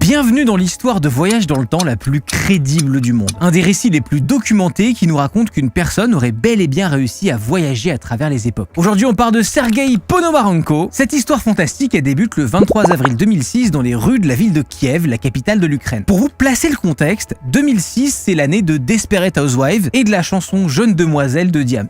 Bienvenue dans l'histoire de voyage dans le temps la plus crédible du monde. Un des récits les plus documentés qui nous raconte qu'une personne aurait bel et bien réussi à voyager à travers les époques. Aujourd'hui, on parle de Sergueï Ponomarenko. Cette histoire fantastique, elle débute le 23 avril 2006 dans les rues de la ville de Kiev, la capitale de l'Ukraine. Pour vous placer le contexte, 2006, c'est l'année de Desperate Housewives et de la chanson Jeune demoiselle de Diams.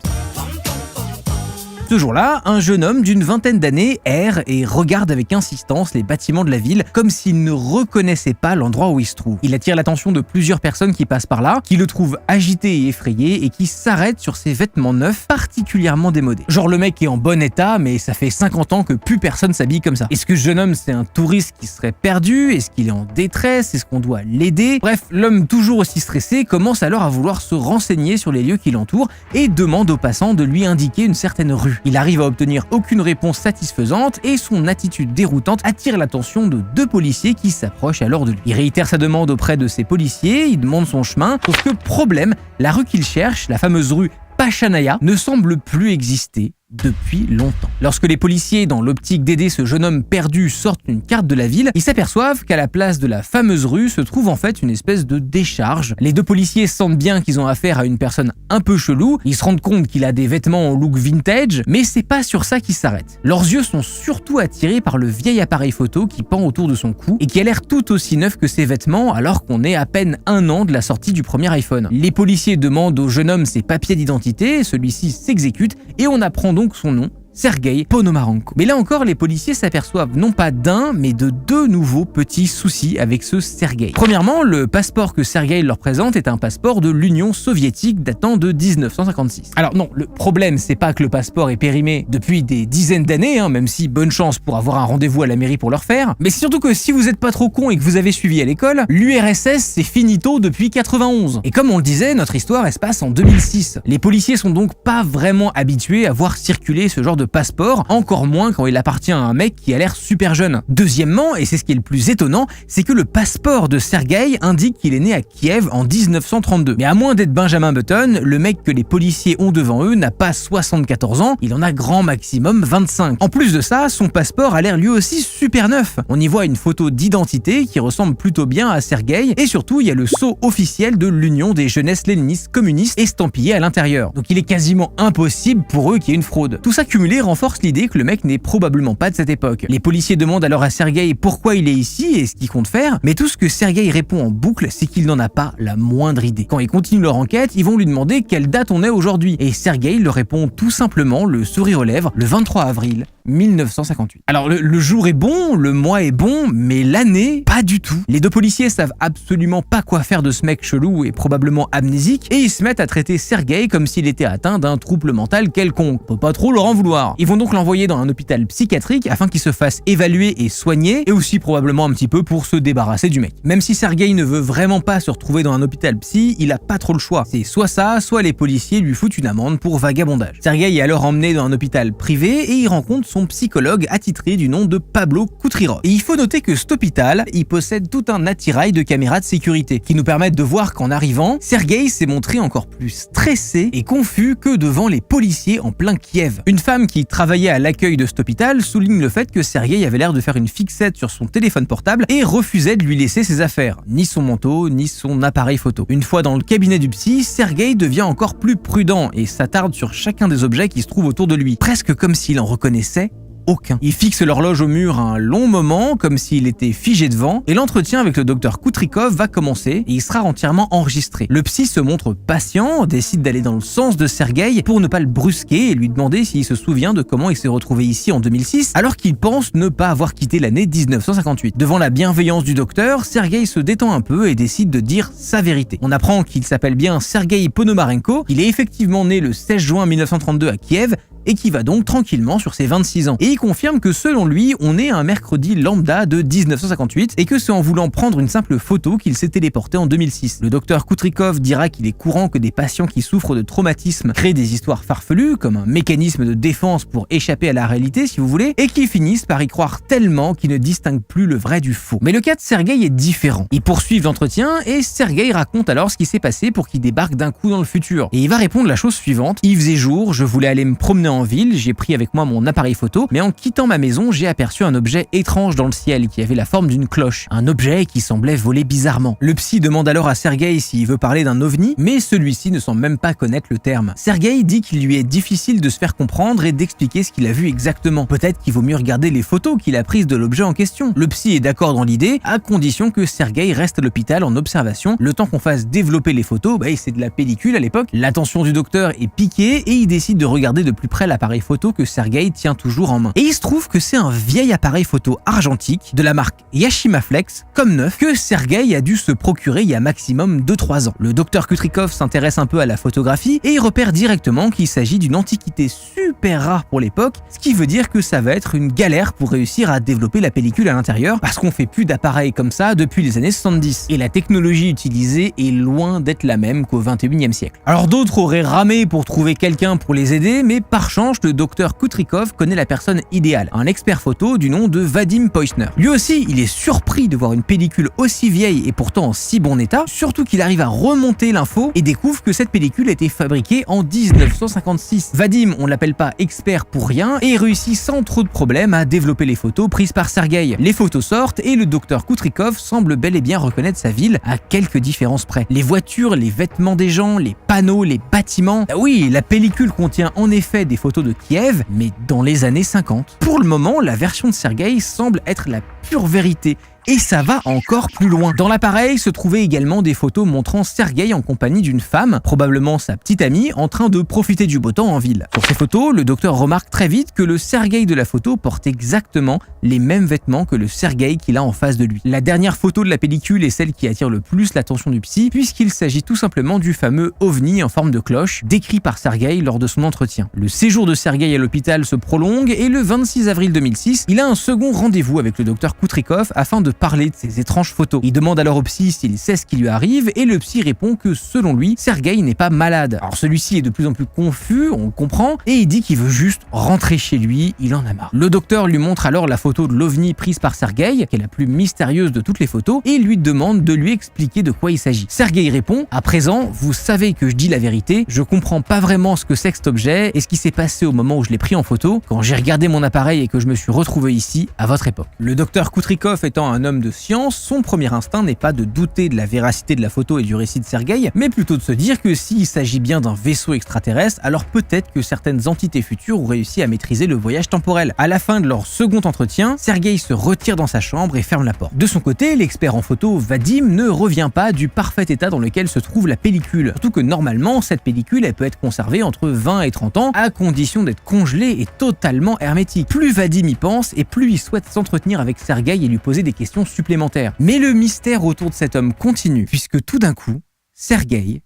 Ce jour-là, un jeune homme d'une vingtaine d'années erre et regarde avec insistance les bâtiments de la ville comme s'il ne reconnaissait pas l'endroit où il se trouve. Il attire l'attention de plusieurs personnes qui passent par là, qui le trouvent agité et effrayé et qui s'arrêtent sur ses vêtements neufs particulièrement démodés. Genre le mec est en bon état mais ça fait 50 ans que plus personne s'habille comme ça. Est-ce que ce jeune homme c'est un touriste qui serait perdu? Est-ce qu'il est en détresse? Est-ce qu'on doit l'aider? Bref, l'homme toujours aussi stressé commence alors à vouloir se renseigner sur les lieux qui l'entourent et demande aux passants de lui indiquer une certaine rue. Il arrive à obtenir aucune réponse satisfaisante et son attitude déroutante attire l'attention de deux policiers qui s'approchent alors de lui. Il réitère sa demande auprès de ces policiers, il demande son chemin, sauf que problème, la rue qu'il cherche, la fameuse rue Pachanaya, ne semble plus exister depuis longtemps. Lorsque les policiers, dans l'optique d'aider ce jeune homme perdu, sortent une carte de la ville, ils s'aperçoivent qu'à la place de la fameuse rue se trouve en fait une espèce de décharge. Les deux policiers sentent bien qu'ils ont affaire à une personne un peu chelou, ils se rendent compte qu'il a des vêtements en look vintage, mais c'est pas sur ça qu'ils s'arrêtent. Leurs yeux sont surtout attirés par le vieil appareil photo qui pend autour de son cou et qui a l'air tout aussi neuf que ses vêtements alors qu'on est à peine un an de la sortie du premier iPhone. Les policiers demandent au jeune homme ses papiers d'identité, celui-ci s'exécute et on apprend donc son nom, Sergueï Ponomarenko. Mais là encore, les policiers s'aperçoivent non pas d'un, mais de deux nouveaux petits soucis avec ce Sergueï. Premièrement, le passeport que Sergueï leur présente est un passeport de l'Union soviétique datant de 1956. Alors non, le problème, c'est pas que le passeport est périmé depuis des dizaines d'années, même si bonne chance pour avoir un rendez-vous à la mairie pour le refaire, mais c'est surtout que si vous êtes pas trop con et que vous avez suivi à l'école, l'URSS c'est finito depuis 91. Et comme on le disait, notre histoire elle se passe en 2006. Les policiers sont donc pas vraiment habitués à voir circuler ce genre de passeport, encore moins quand il appartient à un mec qui a l'air super jeune. Deuxièmement, et c'est ce qui est le plus étonnant, c'est que le passeport de Sergueï indique qu'il est né à Kiev en 1932. Mais à moins d'être Benjamin Button, le mec que les policiers ont devant eux n'a pas 74 ans, il en a grand maximum 25. En plus de ça, son passeport a l'air lui aussi super neuf. On y voit une photo d'identité qui ressemble plutôt bien à Sergueï, et surtout il y a le sceau officiel de l'Union des jeunesses léninistes communistes estampillé à l'intérieur. Donc il est quasiment impossible pour eux qu'il y ait une fraude. Tout ça cumulé renforce l'idée que le mec n'est probablement pas de cette époque. Les policiers demandent alors à Sergueï pourquoi il est ici et ce qu'il compte faire, mais tout ce que Sergueï répond en boucle, c'est qu'il n'en a pas la moindre idée. Quand ils continuent leur enquête, ils vont lui demander quelle date on est aujourd'hui, et Sergueï leur répond tout simplement, le sourire aux lèvres, le 23 avril 1958. Alors le jour est bon, le mois est bon, mais l'année, pas du tout. Les deux policiers savent absolument pas quoi faire de ce mec chelou et probablement amnésique, et ils se mettent à traiter Sergueï comme s'il était atteint d'un trouble mental quelconque. Faut pas trop leur en vouloir. Ils vont donc l'envoyer dans un hôpital psychiatrique afin qu'il se fasse évaluer et soigner, et aussi probablement un petit peu pour se débarrasser du mec. Même si Sergueï ne veut vraiment pas se retrouver dans un hôpital psy, il a pas trop le choix. C'est soit ça, soit les policiers lui foutent une amende pour vagabondage. Sergueï est alors emmené dans un hôpital privé et il rencontre son psychologue attitré du nom de Pablo Koutrirov. Et il faut noter que cet hôpital, il possède tout un attirail de caméras de sécurité qui nous permettent de voir qu'en arrivant, Sergueï s'est montré encore plus stressé et confus que devant les policiers en plein Kiev. Une femme qui travaillait à l'accueil de cet hôpital souligne le fait que Sergueï avait l'air de faire une fixette sur son téléphone portable et refusait de lui laisser ses affaires, ni son manteau, ni son appareil photo. Une fois dans le cabinet du psy, Sergueï devient encore plus prudent et s'attarde sur chacun des objets qui se trouvent autour de lui, presque comme s'il en reconnaissait aucun. Il fixe l'horloge au mur un long moment, comme s'il était figé devant, et l'entretien avec le docteur Koutrikov va commencer et il sera entièrement enregistré. Le psy se montre patient, décide d'aller dans le sens de Sergueï pour ne pas le brusquer et lui demander s'il se souvient de comment il s'est retrouvé ici en 2006, alors qu'il pense ne pas avoir quitté l'année 1958. Devant la bienveillance du docteur, Sergueï se détend un peu et décide de dire sa vérité. On apprend qu'il s'appelle bien Sergueï Ponomarenko, qu'il est effectivement né le 16 juin 1932 à Kiev, et qui va donc tranquillement sur ses 26 ans. Et il confirme que selon lui, on est un mercredi lambda de 1958 et que c'est en voulant prendre une simple photo qu'il s'est téléporté en 2006. Le docteur Koutrikov dira qu'il est courant que des patients qui souffrent de traumatisme créent des histoires farfelues, comme un mécanisme de défense pour échapper à la réalité si vous voulez, et qu'ils finissent par y croire tellement qu'ils ne distinguent plus le vrai du faux. Mais le cas de Sergueï est différent. Ils poursuivent l'entretien et Sergueï raconte alors ce qui s'est passé pour qu'il débarque d'un coup dans le futur. Et il va répondre la chose suivante: il faisait jour, je voulais aller me promener en ville, j'ai pris avec moi mon appareil photo, mais en en quittant ma maison, j'ai aperçu un objet étrange dans le ciel qui avait la forme d'une cloche. Un objet qui semblait voler bizarrement. Le psy demande alors à Sergueï s'il veut parler d'un ovni, mais celui-ci ne semble même pas connaître le terme. Sergueï dit qu'il lui est difficile de se faire comprendre et d'expliquer ce qu'il a vu exactement. Peut-être qu'il vaut mieux regarder les photos qu'il a prises de l'objet en question. Le psy est d'accord dans l'idée, à condition que Sergueï reste à l'hôpital en observation, le temps qu'on fasse développer les photos, c'est de la pellicule à l'époque. L'attention du docteur est piquée et il décide de regarder de plus près l'appareil photo que Sergueï tient toujours en main. Et il se trouve que c'est un vieil appareil photo argentique de la marque Yashica Flex, comme neuf, que Sergueï a dû se procurer il y a maximum 2-3 ans. Le docteur Kutrikov s'intéresse un peu à la photographie et il repère directement qu'il s'agit d'une antiquité super rare pour l'époque, ce qui veut dire que ça va être une galère pour réussir à développer la pellicule à l'intérieur, parce qu'on fait plus d'appareils comme ça depuis les années 70. Et la technologie utilisée est loin d'être la même qu'au 21e siècle. Alors d'autres auraient ramé pour trouver quelqu'un pour les aider, mais par chance, le docteur Kutrikov connaît la personne idéale, un expert photo du nom de Vadim Poisner. Lui aussi, il est surpris de voir une pellicule aussi vieille et pourtant en si bon état, surtout qu'il arrive à remonter l'info et découvre que cette pellicule a été fabriquée en 1956. Vadim, on l'appelle pas expert pour rien, et réussit sans trop de problèmes à développer les photos prises par Sergueï. Les photos sortent et le docteur Kutrikov semble bel et bien reconnaître sa ville à quelques différences près. Les voitures, les vêtements des gens, les panneaux, les bâtiments. Ah oui, la pellicule contient en effet des photos de Kiev, mais dans les années 50. Pour le moment, la version de Sergueï semble être la pure vérité. Et ça va encore plus loin. Dans l'appareil se trouvaient également des photos montrant Sergueï en compagnie d'une femme, probablement sa petite amie, en train de profiter du beau temps en ville. Sur ces photos, le docteur remarque très vite que le Sergueï de la photo porte exactement les mêmes vêtements que le Sergueï qu'il a en face de lui. La dernière photo de la pellicule est celle qui attire le plus l'attention du psy, puisqu'il s'agit tout simplement du fameux ovni en forme de cloche, décrit par Sergueï lors de son entretien. Le séjour de Sergueï à l'hôpital se prolongue et le 26 avril 2006, il a un second rendez-vous avec le docteur Kutrikov afin de parler de ces étranges photos. Il demande alors au psy s'il sait ce qui lui arrive et le psy répond que selon lui, Sergueï n'est pas malade. Alors celui-ci est de plus en plus confus, on le comprend, et il dit qu'il veut juste rentrer chez lui, il en a marre. Le docteur lui montre alors la photo de l'ovni prise par Sergueï, qui est la plus mystérieuse de toutes les photos, et il lui demande de lui expliquer de quoi il s'agit. Sergueï répond: à présent, vous savez que je dis la vérité, je comprends pas vraiment ce que c'est que cet objet et ce qui s'est passé au moment où je l'ai pris en photo, quand j'ai regardé mon appareil et que je me suis retrouvé ici, à votre époque. Le docteur Kutrikov étant un homme de science, son premier instinct n'est pas de douter de la véracité de la photo et du récit de Sergueï, mais plutôt de se dire que s'il s'agit bien d'un vaisseau extraterrestre, alors peut-être que certaines entités futures ont réussi à maîtriser le voyage temporel. À la fin de leur second entretien, Sergueï se retire dans sa chambre et ferme la porte. De son côté, l'expert en photo Vadim ne revient pas du parfait état dans lequel se trouve la pellicule, surtout que normalement cette pellicule elle peut être conservée entre 20 et 30 ans à condition d'être congelée et totalement hermétique. Plus Vadim y pense et plus il souhaite s'entretenir avec Sergueï et lui poser des questions supplémentaires. Mais le mystère autour de cet homme continue, puisque tout d'un coup, Sergueï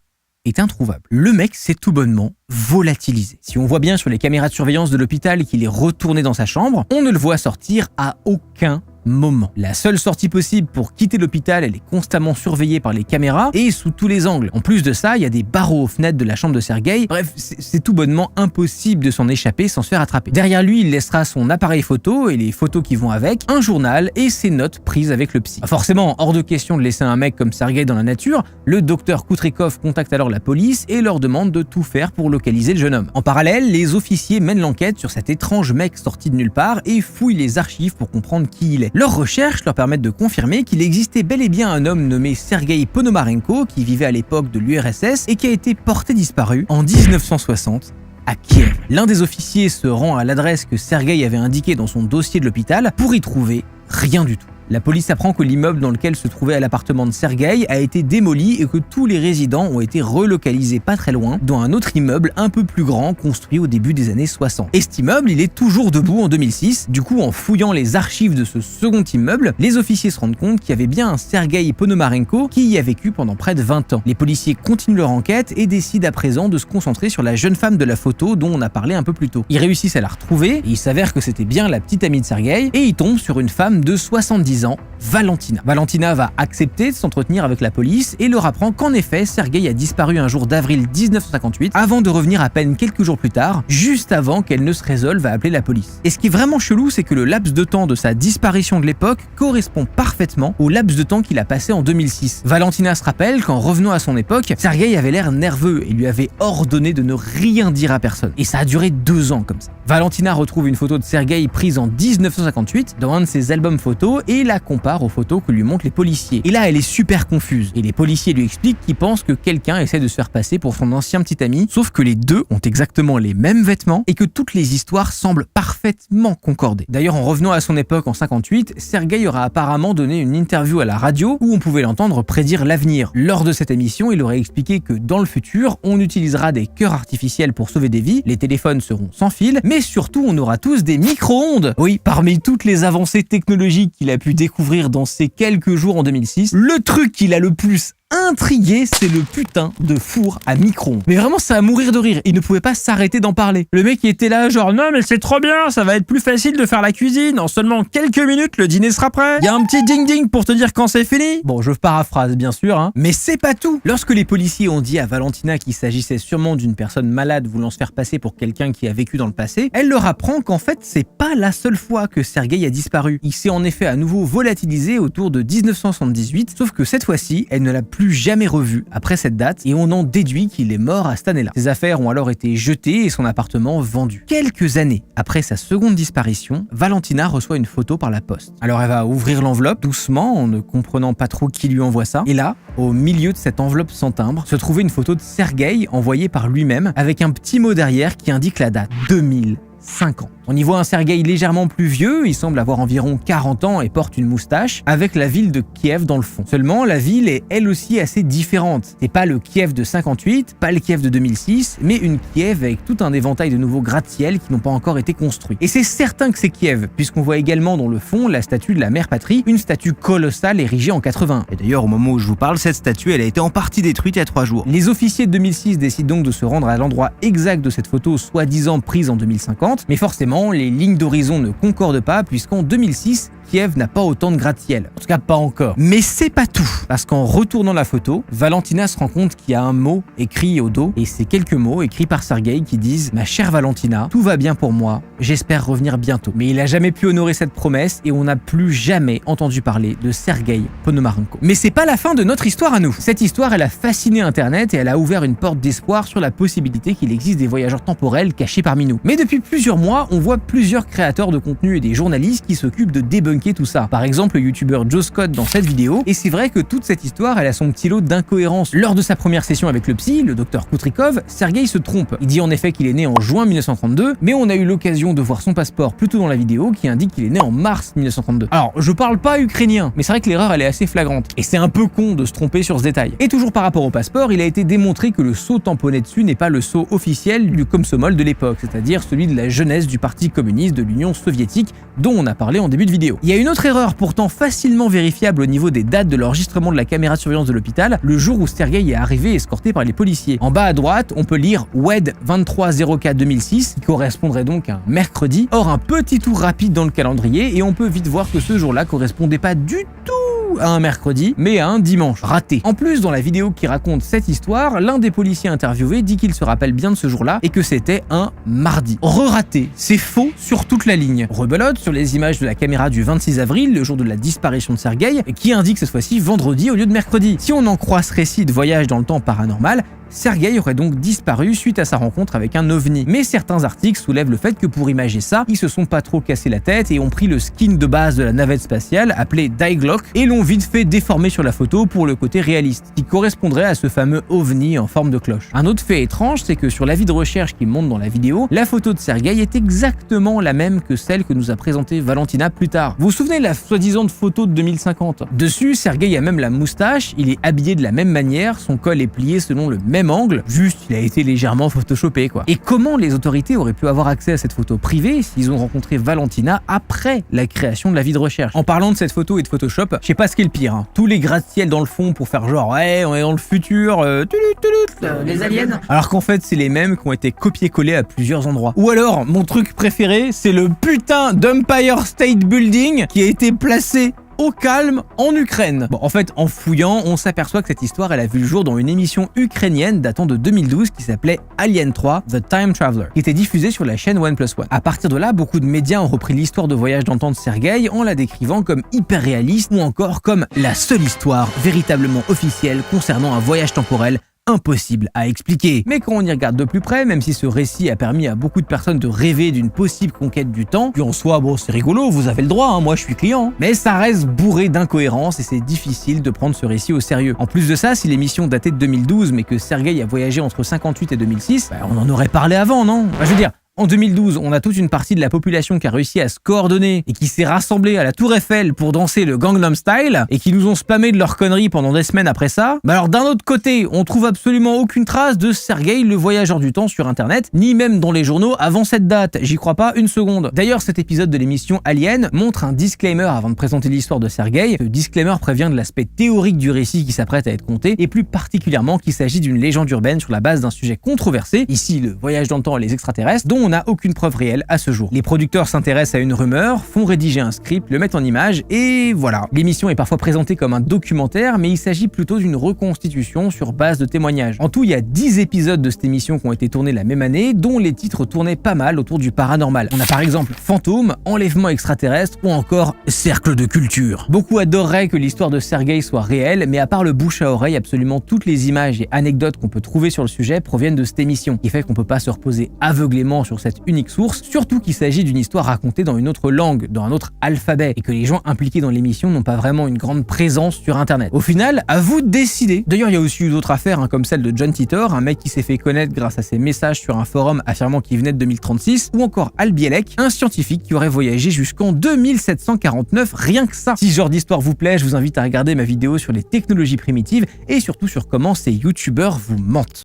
est introuvable. Le mec s'est tout bonnement volatilisé. Si on voit bien sur les caméras de surveillance de l'hôpital qu'il est retourné dans sa chambre, on ne le voit sortir à aucun moment. La seule sortie possible pour quitter l'hôpital, elle est constamment surveillée par les caméras et sous tous les angles. En plus de ça, il y a des barreaux aux fenêtres de la chambre de Sergueï. Bref, c'est tout bonnement impossible de s'en échapper sans se faire attraper. Derrière lui, il laissera son appareil photo et les photos qui vont avec, un journal et ses notes prises avec le psy. Forcément, hors de question de laisser un mec comme Sergueï dans la nature, le docteur Kutrikov contacte alors la police et leur demande de tout faire pour localiser le jeune homme. En parallèle, les officiers mènent l'enquête sur cet étrange mec sorti de nulle part et fouillent les archives pour comprendre qui il est. Leurs recherches leur permettent de confirmer qu'il existait bel et bien un homme nommé Sergueï Ponomarenko qui vivait à l'époque de l'URSS et qui a été porté disparu en 1960 à Kiev. L'un des officiers se rend à l'adresse que Sergueï avait indiquée dans son dossier de l'hôpital pour y trouver rien du tout. La police apprend que l'immeuble dans lequel se trouvait l'appartement de Sergueï a été démoli et que tous les résidents ont été relocalisés pas très loin dans un autre immeuble un peu plus grand construit au début des années 60. Et cet immeuble, il est toujours debout en 2006. Du coup, en fouillant les archives de ce second immeuble, les officiers se rendent compte qu'il y avait bien un Sergueï Ponomarenko qui y a vécu pendant près de 20 ans. Les policiers continuent leur enquête et décident à présent de se concentrer sur la jeune femme de la photo dont on a parlé un peu plus tôt. Ils réussissent à la retrouver et il s'avère que c'était bien la petite amie de Sergueï et ils tombent sur une femme de 70 10 ans, Valentina. Valentina va accepter de s'entretenir avec la police et leur apprend qu'en effet, Sergueï a disparu un jour d'avril 1958 avant de revenir à peine quelques jours plus tard, juste avant qu'elle ne se résolve à appeler la police. Et ce qui est vraiment chelou, c'est que le laps de temps de sa disparition de l'époque correspond parfaitement au laps de temps qu'il a passé en 2006. Valentina se rappelle qu'en revenant à son époque, Sergueï avait l'air nerveux et lui avait ordonné de ne rien dire à personne. Et ça a duré 2 ans comme ça. Valentina retrouve une photo de Sergueï prise en 1958 dans un de ses albums photos et la compare aux photos que lui montrent les policiers. Et là, elle est super confuse. Et les policiers lui expliquent qu'ils pensent que quelqu'un essaie de se faire passer pour son ancien petit ami, sauf que les deux ont exactement les mêmes vêtements et que toutes les histoires semblent parfaitement concorder. D'ailleurs, en revenant à son époque en 58, Sergueï aura apparemment donné une interview à la radio où on pouvait l'entendre prédire l'avenir. Lors de cette émission, il aurait expliqué que dans le futur, on utilisera des cœurs artificiels pour sauver des vies, les téléphones seront sans fil, mais surtout on aura tous des micro-ondes. Oui, parmi toutes les avancées technologiques qu'il a pu découvrir dans ces quelques jours en 2006, le truc qu'il a le plus intrigué, c'est le putain de four à micro-ondes. Mais vraiment, ça a mourir de rire. Il ne pouvait pas s'arrêter d'en parler. Le mec, il était là, genre, non, mais c'est trop bien, ça va être plus facile de faire la cuisine. En seulement quelques minutes, le dîner sera prêt. Il y a un petit ding-ding pour te dire quand c'est fini. Bon, je paraphrase, bien sûr, hein. Mais c'est pas tout. Lorsque les policiers ont dit à Valentina qu'il s'agissait sûrement d'une personne malade voulant se faire passer pour quelqu'un qui a vécu dans le passé, elle leur apprend qu'en fait, c'est pas la seule fois que Sergueï a disparu. Il s'est en effet à nouveau volatilisé autour de 1978, sauf que cette fois-ci, elle ne l'a plus jamais revu après cette date et on en déduit qu'il est mort à cette année-là. Ses affaires ont alors été jetées et son appartement vendu. Quelques années après sa seconde disparition, Valentina reçoit une photo par la poste. Alors elle va ouvrir l'enveloppe doucement en ne comprenant pas trop qui lui envoie ça. Et là, au milieu de cette enveloppe sans timbre, se trouvait une photo de Sergueï envoyée par lui-même avec un petit mot derrière qui indique la date 2050. On y voit un Sergueï légèrement plus vieux, il semble avoir environ 40 ans et porte une moustache, avec la ville de Kiev dans le fond. Seulement, la ville est elle aussi assez différente. C'est pas le Kiev de 58, pas le Kiev de 2006, mais une Kiev avec tout un éventail de nouveaux gratte-ciel qui n'ont pas encore été construits. Et c'est certain que c'est Kiev, puisqu'on voit également dans le fond la statue de la mère patrie, une statue colossale érigée en 80. Et d'ailleurs, au moment où je vous parle, cette statue, elle a été en partie détruite il y a 3 jours. Les officiers de 2006 décident donc de se rendre à l'endroit exact de cette photo soi-disant prise en 2050, mais forcément, les lignes d'horizon ne concordent pas puisqu'en 2006, Kiev n'a pas autant de gratte-ciel. En tout cas, pas encore. Mais c'est pas tout. Parce qu'en retournant la photo, Valentina se rend compte qu'il y a un mot écrit au dos. Et c'est quelques mots écrits par Sergueï qui disent « Ma chère Valentina, tout va bien pour moi. J'espère revenir bientôt. » Mais il a jamais pu honorer cette promesse et on n'a plus jamais entendu parler de Sergueï Ponomarenko. Mais c'est pas la fin de notre histoire à nous. Cette histoire, elle a fasciné Internet et elle a ouvert une porte d'espoir sur la possibilité qu'il existe des voyageurs temporels cachés parmi nous. Mais depuis plusieurs mois, on voit plusieurs créateurs de contenu et des journalistes qui s'occupent de débunker tout ça. Par exemple, le youtubeur Joe Scott dans cette vidéo. Et c'est vrai que toute cette histoire, elle a son petit lot d'incohérences. Lors de sa première session avec le psy, le docteur Koutrikov, Sergueï se trompe. Il dit en effet qu'il est né en juin 1932, mais on a eu l'occasion de voir son passeport plus tôt dans la vidéo qui indique qu'il est né en mars 1932. Alors, je parle pas ukrainien, mais c'est vrai que l'erreur, elle est assez flagrante. Et c'est un peu con de se tromper sur ce détail. Et toujours par rapport au passeport, il a été démontré que le sceau tamponné dessus n'est pas le sceau officiel du Komsomol de l'époque, c'est-à-dire celui de la jeunesse du Parti communiste de l'Union soviétique dont on a parlé en début de vidéo. Il y a une autre erreur pourtant facilement vérifiable au niveau des dates de l'enregistrement de la caméra de surveillance de l'hôpital, le jour où Sergueï est arrivé escorté par les policiers. En bas à droite, on peut lire WED 2304 2006, qui correspondrait donc à un mercredi. Or, un petit tour rapide dans le calendrier et on peut vite voir que ce jour-là correspondait pas du tout à un mercredi, mais à un dimanche. Raté. En plus, dans la vidéo qui raconte cette histoire, l'un des policiers interviewés dit qu'il se rappelle bien de ce jour-là et que c'était un mardi. Re-raté. C'est faux sur toute la ligne. Rebelote sur les images de la caméra du 26 avril, le jour de la disparition de Sergueï, qui indique cette fois-ci vendredi au lieu de mercredi. Si on en croit ce récit de voyage dans le temps paranormal, Sergueï aurait donc disparu suite à sa rencontre avec un ovni. Mais certains articles soulèvent le fait que pour imager ça, ils se sont pas trop cassé la tête et ont pris le skin de base de la navette spatiale appelé Die Glock et l'ont vite fait déformer sur la photo pour le côté réaliste, qui correspondrait à ce fameux ovni en forme de cloche. Un autre fait étrange, c'est que sur l'avis de recherche qui monte dans la vidéo, la photo de Sergueï est exactement la même que celle que nous a présentée Valentina plus tard. Vous vous souvenez de la soi-disant photo de 2050 ? Dessus, Sergueï a même la moustache, il est habillé de la même manière, son col est plié selon le même angle, juste il a été légèrement photoshopé quoi. Et comment les autorités auraient pu avoir accès à cette photo privée s'ils ont rencontré Valentina après la création de l'avis de recherche ? En parlant de cette photo et de Photoshop, je sais pas ce qui est le pire, hein. Tous les gratte-ciel dans le fond pour faire genre ouais on est dans le futur, les aliens. Alors qu'en fait c'est les mêmes qui ont été copiés-collés à plusieurs endroits. Ou alors mon truc préféré c'est le putain d'Empire State Building qui a été placé au calme en Ukraine. Bon, en fait, en fouillant, on s'aperçoit que cette histoire, elle a vu le jour dans une émission ukrainienne datant de 2012 qui s'appelait Alien 3, The Time Traveler, qui était diffusée sur la chaîne OnePlus One. À partir de là, beaucoup de médias ont repris l'histoire de voyage dans le temps de Sergueï en la décrivant comme hyper réaliste ou encore comme la seule histoire véritablement officielle concernant un voyage temporel impossible à expliquer. Mais quand on y regarde de plus près, même si ce récit a permis à beaucoup de personnes de rêver d'une possible conquête du temps, puis en soi, bon, c'est rigolo, vous avez le droit, hein, moi je suis client, mais ça reste bourré d'incohérences et c'est difficile de prendre ce récit au sérieux. En plus de ça, si l'émission datait de 2012 mais que Sergueï a voyagé entre 58 et 2006, on en aurait parlé avant, non? Je veux dire, en 2012, on a toute une partie de la population qui a réussi à se coordonner et qui s'est rassemblée à la Tour Eiffel pour danser le Gangnam Style et qui nous ont spammé de leurs conneries pendant des semaines après ça. Mais alors d'un autre côté, on trouve absolument aucune trace de Sergueï le voyageur du temps sur internet, ni même dans les journaux avant cette date. J'y crois pas une seconde. D'ailleurs, cet épisode de l'émission Alien montre un disclaimer avant de présenter l'histoire de Sergueï. Ce disclaimer prévient de l'aspect théorique du récit qui s'apprête à être conté et plus particulièrement qu'il s'agit d'une légende urbaine sur la base d'un sujet controversé, ici le voyage dans le temps et les extraterrestres, dont on n'a aucune preuve réelle à ce jour. Les producteurs s'intéressent à une rumeur, font rédiger un script, le mettent en image et voilà. L'émission est parfois présentée comme un documentaire, mais il s'agit plutôt d'une reconstitution sur base de témoignages. En tout, il y a 10 épisodes de cette émission qui ont été tournés la même année, dont les titres tournaient pas mal autour du paranormal. On a par exemple Fantôme, Enlèvement extraterrestre ou encore Cercle de culture. Beaucoup adoreraient que l'histoire de Sergueï soit réelle, mais à part le bouche à oreille, absolument toutes les images et anecdotes qu'on peut trouver sur le sujet proviennent de cette émission, qui fait qu'on peut pas se reposer aveuglément sur cette unique source, surtout qu'il s'agit d'une histoire racontée dans une autre langue, dans un autre alphabet, et que les gens impliqués dans l'émission n'ont pas vraiment une grande présence sur internet. Au final, à vous de décider. D'ailleurs, il y a aussi eu d'autres affaires, comme celle de John Titor, un mec qui s'est fait connaître grâce à ses messages sur un forum affirmant qu'il venait de 2036, ou encore Al Bielek, un scientifique qui aurait voyagé jusqu'en 2749, rien que ça. Si ce genre d'histoire vous plaît, je vous invite à regarder ma vidéo sur les technologies primitives et surtout sur comment ces youtubeurs vous mentent.